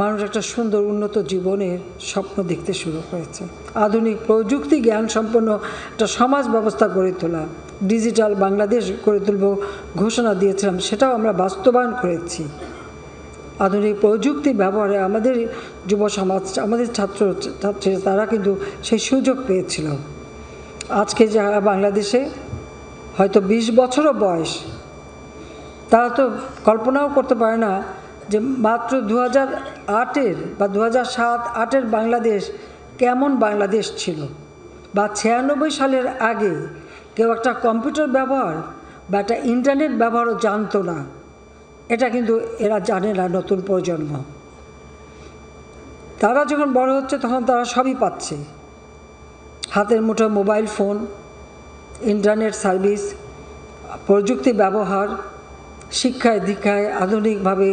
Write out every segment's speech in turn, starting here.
মানুষ একটা সুন্দর উন্নত জীবনের স্বপ্ন দেখতে শুরু করেছে। আধুনিক প্রযুক্তি জ্ঞান সম্পন্ন একটা সমাজ ব্যবস্থা গড়ে তোলা, ডিজিটাল বাংলাদেশ গড়ে তুলব ঘোষণা দিয়েছিলাম, সেটাও আমরা বাস্তবায়ন করেছি। আধুনিক প্রযুক্তি ব্যবহারে আমাদের যুব সমাজ, আমাদের ছাত্রছাত্রীরা তারা কিন্তু সেই সুযোগ পেয়েছিল। আজকে যারা বাংলাদেশে হয়তো 20 বছরও বয়স, তারা তো কল্পনাও করতে পারে না যে মাত্র 2008-এর বা 2007-08-এর বাংলাদেশ কেমন বাংলাদেশ ছিল, বা 96 সালের আগে কেউ একটা কম্পিউটার ব্যবহার বা একটা ইন্টারনেট ব্যবহারও জানতো না। এটা কিন্তু এরা জানে না, নতুন প্রজন্ম। তারা যখন বড় হচ্ছে তখন তারা সবই পাচ্ছে, হাতের মুঠোয় মোবাইল ফোন, ইন্টারনেট সার্ভিস, প্রযুক্তি ব্যবহার, শিক্ষায় দীক্ষায় আধুনিকভাবে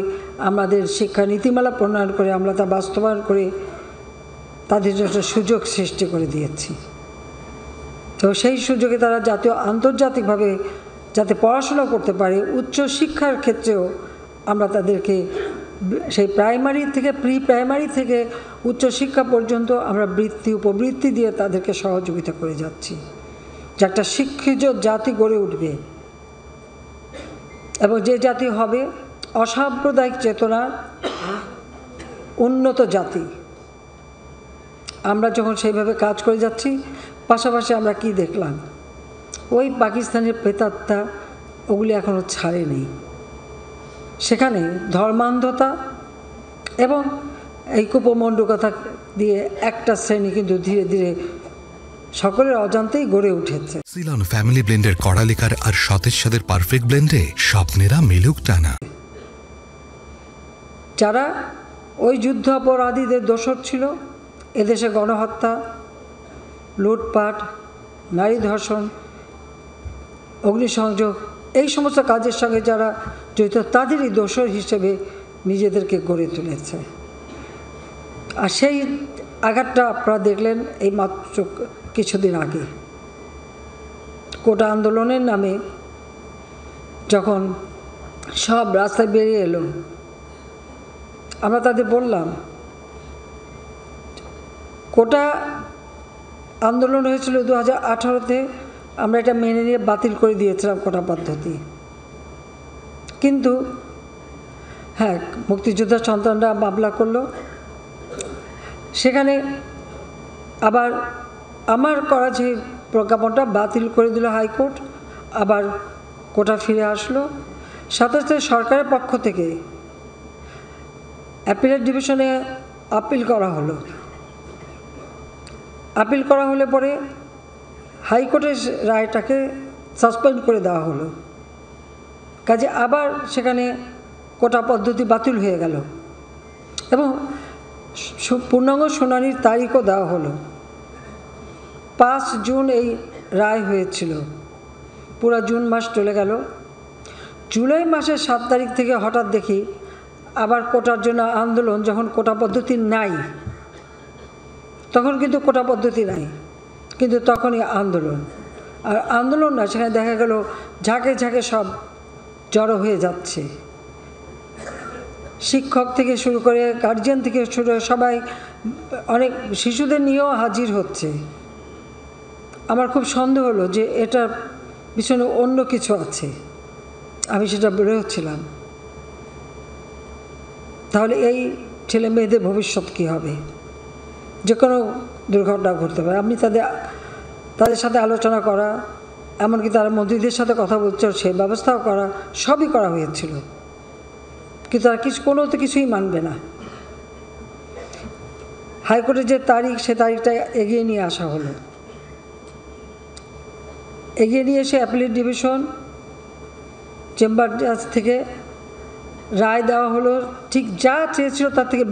আমাদের শিক্ষা নীতিমালা প্রণয়ন করে আমরা তা বাস্তবায়ন করে তাদের জন্য সুযোগ সৃষ্টি করে দিয়েছি। তো সেই সুযোগে তারা জাতীয় আন্তর্জাতিকভাবে যাতে পড়াশোনা করতে পারে, উচ্চ শিক্ষার ক্ষেত্রেও আমরা তাদেরকে সেই প্রাইমারি থেকে প্রি প্রাইমারি থেকে উচ্চশিক্ষা পর্যন্ত আমরা বৃত্তি উপবৃত্তি দিয়ে তাদেরকে সহযোগিতা করে যাচ্ছি, যে একটা শিক্ষিত জাতি গড়ে উঠবে এবং যে জাতি হবে অসাম্প্রদায়িক চেতনার উন্নত জাতি। আমরা যখন সেইভাবে কাজ করে যাচ্ছি, পাশাপাশি আমরা কি দেখলাম, ওই পাকিস্তানের প্রেতাত্মা ওগুলি এখনও ছাড়েনি। সেখানে ধর্মান্ধতা এবং এই কুপমণ্ডকতা দিয়ে একটা শ্রেণী কিন্তু ধীরে ধীরে সকলের অজান্তেই গড়ে উঠেছে। সিলন ফ্যামিলি ব্লেন্ডের কড়ালিকার আর সতেজ স্বাদের পারফেক্ট ব্লেন্ডে স্বপ্নেরা মিলুক টানা। যারা ওই যুদ্ধ অপরাধীদের দোষর ছিল, এদেশে গণহত্যা, লুটপাট, নারী ধর্ষণ, অগ্নিসংযোগ, এই সমস্ত কাজের সঙ্গে যারা জড়িত তাদেরই দোষর হিসেবে নিজেদেরকে গড়ে তুলেছে। আর সেই আঘাতটা আপনারা দেখলেন এই মাত্র কিছুদিন আগে কোটা আন্দোলনের নামে যখন সব রাস্তায় বেরিয়ে এলো, আমরা তাদের বললাম কোটা আন্দোলন হয়েছিল 2018-তে, আমরা এটা মেনে নিয়ে বাতিল করে দিয়েছিলাম কোটা পদ্ধতি। কিন্তু হ্যাঁ, মুক্তিযোদ্ধার সন্তানরা মামলা করলো, সেখানে আবার আমার করা যে প্রজ্ঞাপনটা বাতিল করে দিল হাইকোর্ট, আবার কোটা ফিরে আসলো। সাথে সাথে সরকারের পক্ষ থেকে অ্যাপিলেট ডিভিশনে আপিল করা হলো। আপিল করা হলে পরে হাইকোর্টের রায়টাকে সাসপেন্ড করে দেওয়া হলো, কাজে আবার সেখানে কোটা পদ্ধতি বাতিল হয়ে গেল এবং পূর্ণাঙ্গ শুনানির তারিখও দেওয়া হলো। 5 জুন এই রায় হয়েছিল, পুরো জুন মাস চলে গেল। জুলাই মাসের 7 তারিখ থেকে হঠাৎ দেখি আবার কোটার জন্য আন্দোলন। যখন কোটা পদ্ধতি নাই, তখন কিন্তু কোটা পদ্ধতি নাই, কিন্তু তখনই আন্দোলন। আর আন্দোলন না, সেখানে দেখা গেল ঝাঁকে ঝাঁকে সব জড়ো হয়ে যাচ্ছে, শিক্ষক থেকে শুরু করে গার্জিয়ান থেকে শুরু করে সবাই, অনেক শিশুদের নিয়েও হাজির হচ্ছে। আমার খুব সন্দেহ হলো যে এটার পিছনে অন্য কিছু আছে, আমি সেটা বেরোচ্ছিলাম। তাহলে এই ছেলে মেয়েদের ভবিষ্যৎ কী হবে? যে কোনো দুর্ঘটনা ঘটতে পারে। আপনি তাদের সাথে আলোচনা করা, এমনকি তারা মন্ত্রীদের সাথে কথা বলছে, সেই ব্যবস্থাও করা, সবই করা হয়েছিল, কিন্তু তারা কোনোতে কিছুই মানবে না। হাইকোর্টের যে তারিখ, সে তারিখটা এগিয়ে নিয়ে আসা হলো। এগিয়ে নিয়ে এসে অ্যাপিলেট ডিভিশন চেম্বার জাজ থেকে রায় দেওয়া হলো, ঠিক যা চেয়েছিল তার থেকে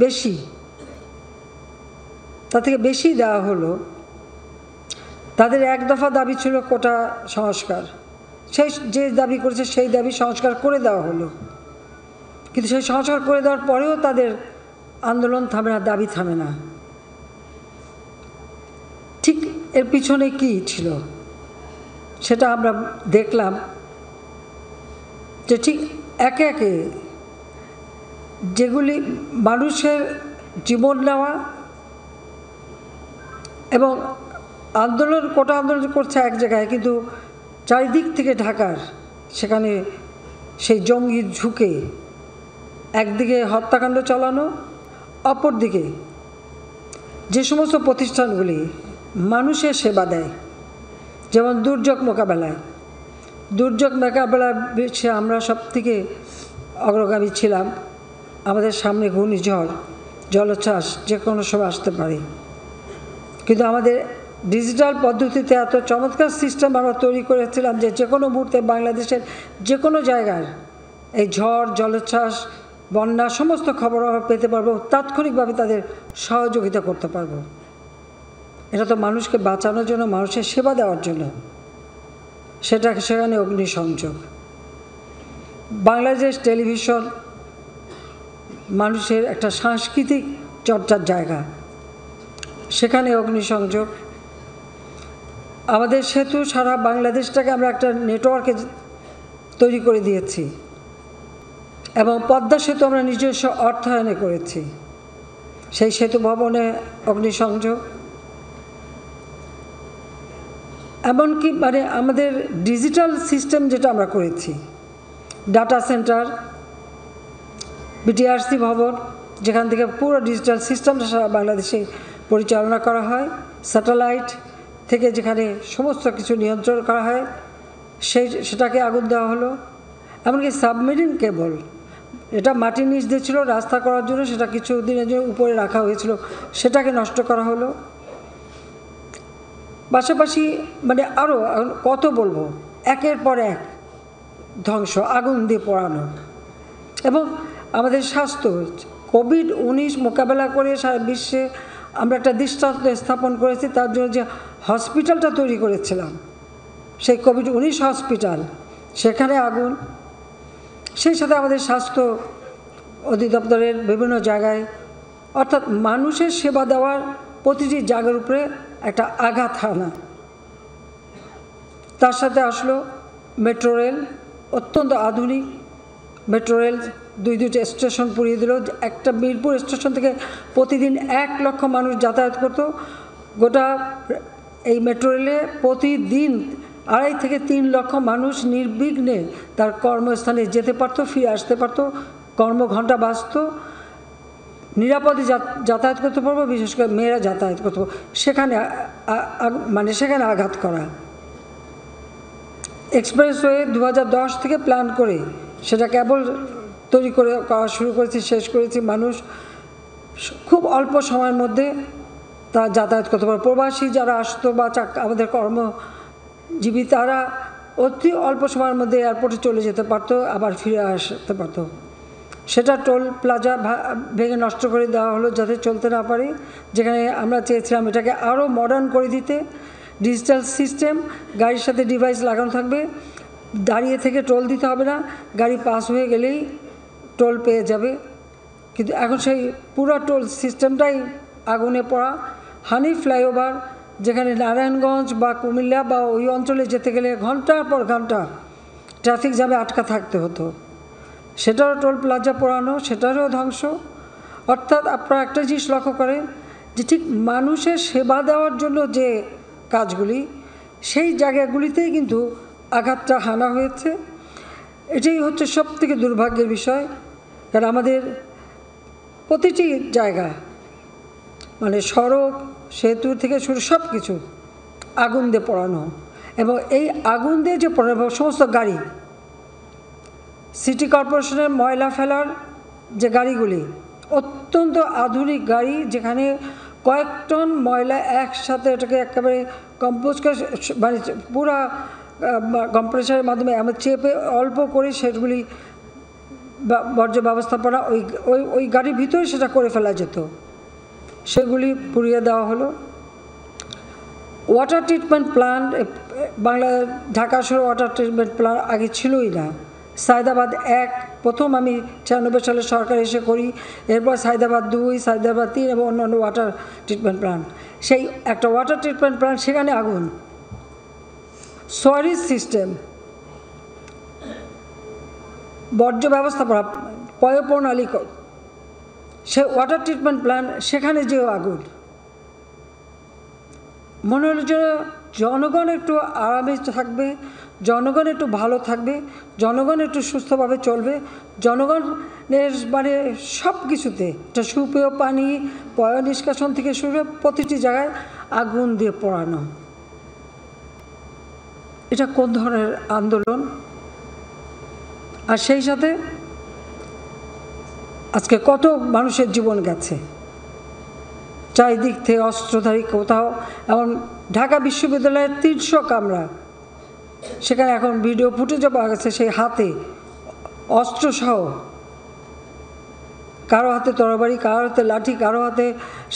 বেশি দেওয়া হলো। তাদের এক দফা দাবি ছিল কোটা সংস্কার, সেই যে দাবি করেছে সেই দাবি সংস্কার করে দেওয়া হলো, কিন্তু সেই সংস্কার করে দেওয়ার পরেও তাদের আন্দোলন থামে না, দাবি থামে না। ঠিক এর পিছনে কি ছিল সেটা আমরা দেখলাম, যে ঠিক একে একে যেগুলি মানুষের জীবন নেওয়া এবং কোটা আন্দোলন করছে এক জায়গায়, কিন্তু চারিদিক থেকে ঢাকার সেখানে সেই জঙ্গি ঝুঁকে একদিকে হত্যাকাণ্ড চালানো, অপরদিকে যে সমস্ত প্রতিষ্ঠানগুলি মানুষের সেবা দেয়, যেমন দুর্যোগ মোকাবেলায় বিশ্বে আমরা সব থেকে অগ্রগামী ছিলাম। আমাদের সামনে ঘূর্ণিঝড়, জলোচ্ছ্বাস যে কোনো সময় আসতে পারে, কিন্তু আমাদের ডিজিটাল পদ্ধতিতে এত চমৎকার সিস্টেম আমরা তৈরি করেছিলাম যে কোনো মুহূর্তে বাংলাদেশের যে কোনো জায়গার এই ঝড়, জলোচ্ছ্বাস, বন্যা সমস্ত খবর আমরা পেতে পারবো, তাৎক্ষণিকভাবে তাদের সহযোগিতা করতে পারবো। এটা তো মানুষকে বাঁচানোর জন্য, মানুষের সেবা দেওয়ার জন্য। সেখানে অগ্নিসংযোগ। বাংলাদেশ টেলিভিশন মানুষের একটা সাংস্কৃতিক চর্চার জায়গা, সেখানে অগ্নিসংযোগ। আমাদের সেতু সারা বাংলাদেশটাকে আমরা একটা নেটওয়ার্কে তৈরি করে দিয়েছি, এবং পদ্মা সেতু আমরা নিজস্ব অর্থায়নে করেছি। সেই সেতু ভবনে অগ্নিসংযোগ, এমনকি আমাদের ডিজিটাল সিস্টেম যেটা আমরা করেছি, ডাটা সেন্টার, বিটিআরসি ভবন, যেখান থেকে পুরো ডিজিটাল সিস্টেমটা সারা বাংলাদেশে পরিচালনা করা হয়, স্যাটেলাইট থেকে যেখানে সমস্ত কিছু নিয়ন্ত্রণ করা হয়, সেটাকে আগুন দেওয়া হলো। এমনকি সাবমেরিন কেবল, এটা মাটির নিচ দিয়ে ছিল রাস্তা করার জন্য, সেটা কিছু দিনের জন্য উপরে রাখা হয়েছিল, সেটাকে নষ্ট করা হলো। পাশাপাশি আরও কত বলবো, একের পর এক ধ্বংস, আগুন দিয়ে পোড়ানো। এবং আমাদের স্বাস্থ্য, কোভিড-19 মোকাবেলা করে সারা বিশ্বে আমরা একটা দৃষ্টান্ত স্থাপন করেছি। তার জন্য যে হসপিটালটা তৈরি করেছিলাম, সেই কোভিড-19 হসপিটাল, সেখানে আগুন। সেই সাথে আমাদের স্বাস্থ্য অধিদপ্তরের বিভিন্ন জায়গায়, অর্থাৎ মানুষের সেবা দেওয়ার প্রতিটি জায়গার উপরে একটা আঘাত হানা। তার সাথে আসলো মেট্রো রেল, অত্যন্ত আধুনিক মেট্রো রেল, দুইটা স্টেশন পুড়িয়ে দিল। একটা মিরপুর স্টেশন থেকে প্রতিদিন 1 লক্ষ মানুষ যাতায়াত করত। গোটা এই মেট্রো রেলে প্রতিদিন 2.5 থেকে 3 লক্ষ মানুষ নির্বিঘ্নে তার কর্মস্থানে যেতে পারত, ফিরে আসতে পারত, কর্মঘণ্টা বাঁচত, নিরাপদে যাতায়াত করতে পারবো, বিশেষ করে মেয়েরা যাতায়াত করতে পারবো। সেখানে সেখানে আঘাত করা। এক্সপ্রেসওয়ে 2010 থেকে প্ল্যান করে সেটা কেবল তৈরি করা শুরু করেছি, শেষ করেছি। মানুষ খুব অল্প সময়ের মধ্যে তা যাতায়াত করতে পারে। প্রবাসী যারা আসতো বা আমাদের কর্মজীবী, তারা অতি অল্প সময়ের মধ্যে এয়ারপোর্টে চলে যেতে পারতো, আবার ফিরে আসতে পারতো। সেটা টোল প্লাজা ভেঙে নষ্ট করে দেওয়া হলো যাতে চলতে না পারে, যেখানে আমরা চেয়েছিলাম এটাকে আরও মডার্ন করে দিতে। ডিজিটাল সিস্টেম, গাড়ির সাথে ডিভাইস লাগানো থাকবে, দাঁড়িয়ে থেকে টোল দিতে হবে না, গাড়ি পাস হয়ে গেলেই টোল পেয়ে যাবে। কিন্তু এখন সেই পুরো টোল সিস্টেমটাই আগুনে পড়া। হানি ফ্লাইওভার, যেখানে নারায়ণগঞ্জ বা কুমিল্লা বা ওই অঞ্চলে যেতে গেলে ঘন্টার পর ঘন্টা ট্রাফিক জ্যামে আটকা থাকতে হতো, সেটারও টোল প্লাজা পোড়ানো, সেটারও ধ্বংস। অর্থাৎ আপনারা একটা জিনিস লক্ষ্য করেন যে ঠিক মানুষের সেবা দেওয়ার জন্য যে কাজগুলি, সেই জায়গাগুলিতেই কিন্তু আঘাতটা হানা হয়েছে। এটাই হচ্ছে সবথেকে দুর্ভাগ্যের বিষয়। কারণ আমাদের প্রতিটি জায়গা, সড়ক, সেতু থেকে শুরু সব কিছু আগুন দিয়ে পোড়ানো। এবং এই আগুন দিয়ে যে পোড়ানো সমস্ত গাড়ি, সিটি কর্পোরেশনের ময়লা ফেলার যে গাড়িগুলি, অত্যন্ত আধুনিক গাড়ি, যেখানে কয়েক টন ময়লা একসাথে এটাকে একেবারে কম্পোজ করে, পুরা কম্প্রেসারের মাধ্যমে আমরা চেপে অল্প করে সেগুলি বর্জ্য ব্যবস্থাপনা ওই গাড়ির ভিতরে সেটা করে ফেলা যেত, সেগুলি পুড়িয়ে দেওয়া হলো। ওয়াটার ট্রিটমেন্ট প্ল্যান্ট, ঢাকা শহরে ওয়াটার ট্রিটমেন্ট প্ল্যান্ট আগে ছিলই না। সায়দাবাদ 1 প্রথম আমি 96 সালে সরকার এসে করি, এরপর সায়দাবাদ 2, সায়দাবাদ 3 এবং অন্যান্য ওয়াটার ট্রিটমেন্ট প্ল্যান্ট। সেই একটা ওয়াটার ট্রিটমেন্ট প্ল্যান্ট, সেখানে আগুন। সোয়ারিজ সিস্টেম, বর্জ্য ব্যবস্থাপনা, পয়ঃপ্রণালী সে ওয়াটার ট্রিটমেন্ট প্ল্যান্ট, সেখানে যেও আগুন। মনে হলো যে জনগণ একটু আরামে থাকবে, জনগণ একটু ভালো থাকবে, জনগণ একটু সুস্থভাবে চলবে, জনগণের মানে সব কিছুতে একটা সুপেয় পানি, পয় নিষ্কাশন থেকে শুরু করে প্রতিটি জায়গায় আগুন দিয়ে পোড়ানো। এটা কোন ধরনের আন্দোলন? আর সেই সাথে আজকে কত মানুষের জীবন গেছে, চারিদিক থেকে অস্ত্রধারী, কোথাও এমন ঢাকা বিশ্ববিদ্যালয়ের 300 কামরা, সেখানে এখন ভিডিও ফুটেজও পাওয়া গেছে, সেই হাতে অস্ত্রসহ, কারো হাতে তরবারি, কারো হাতে লাঠি, কারো হাতে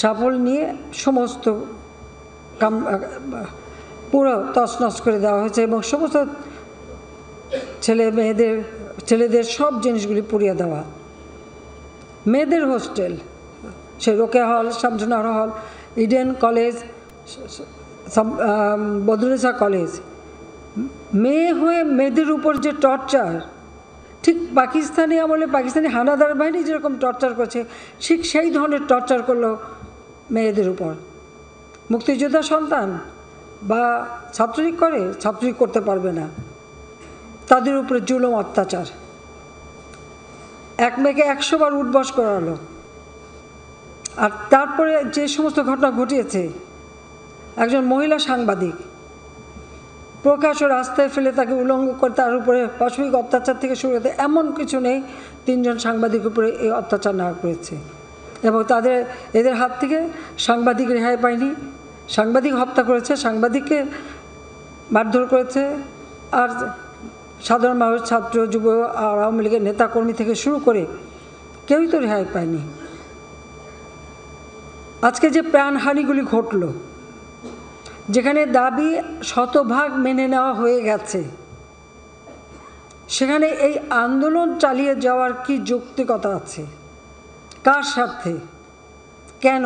শাবল নিয়ে সমস্ত পুরো তছনছ করে দেওয়া হয়েছে এবং সমস্ত ছেলেদের সব জিনিসগুলি পুড়িয়ে দেওয়া। মেয়েদের হোস্টেল, সে রোকেয়া হল, শামসুন্নাহার হল, ইডেন কলেজ, বদরুন্নেসা কলেজ, মেয়ে হয়ে মেয়েদের উপর যে টর্চার, ঠিক পাকিস্তানি আমলে পাকিস্তানি হানাদার বাহিনী যেরকম টর্চার করছে, ঠিক সেই ধরনের টর্চার করলো মেয়েদের উপর। মুক্তিযোদ্ধা সন্তান বা ছাত্রলীগ করে, ছাত্রলীগ করতে পারবে না, তাদের উপরে জুলুম অত্যাচার। এক মেয়েকে 100 বার উঠবস করালো। আর তারপরে যে সমস্ত ঘটনা ঘটিয়েছে, একজন মহিলা সাংবাদিক প্রকাশ্য রাস্তায় ফেলে তাকে উলঙ্গ করে তার উপরে পাশবিক অত্যাচার থেকে শুরু করতে, এমন কিছু নেই 3 জন সাংবাদিকের উপরে এই অত্যাচার না করেছে। এবং এদের হাত থেকে সাংবাদিক রেহাই পায়নি, সাংবাদিক হত্যা করেছে, সাংবাদিককে মারধর করেছে, আর সাধারণ মানুষ, ছাত্র, যুব, আওয়ামী লীগের নেতাকর্মী থেকে শুরু করে কেউই তো রেহাই পায়নি। আজকে যে প্রাণহানিগুলি ঘটল, যেখানে দাবি শতভাগ মেনে নেওয়া হয়ে গেছে, সেখানে এই আন্দোলন চালিয়ে যাওয়ার কি যৌক্তিকতা আছে? কার স্বার্থে? কেন?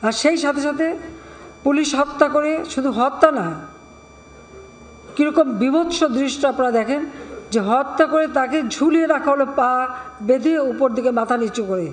আর সেই সাথে সাথে পুলিশ হত্যা করে, শুধু হত্যা না, কীরকম বিভৎস দৃশ্য আপনারা দেখেন, যে হত্যা করে তাকে ঝুলিয়ে রাখা হলো, পা বেঁধে উপর দিকে মাথা নিচু করে।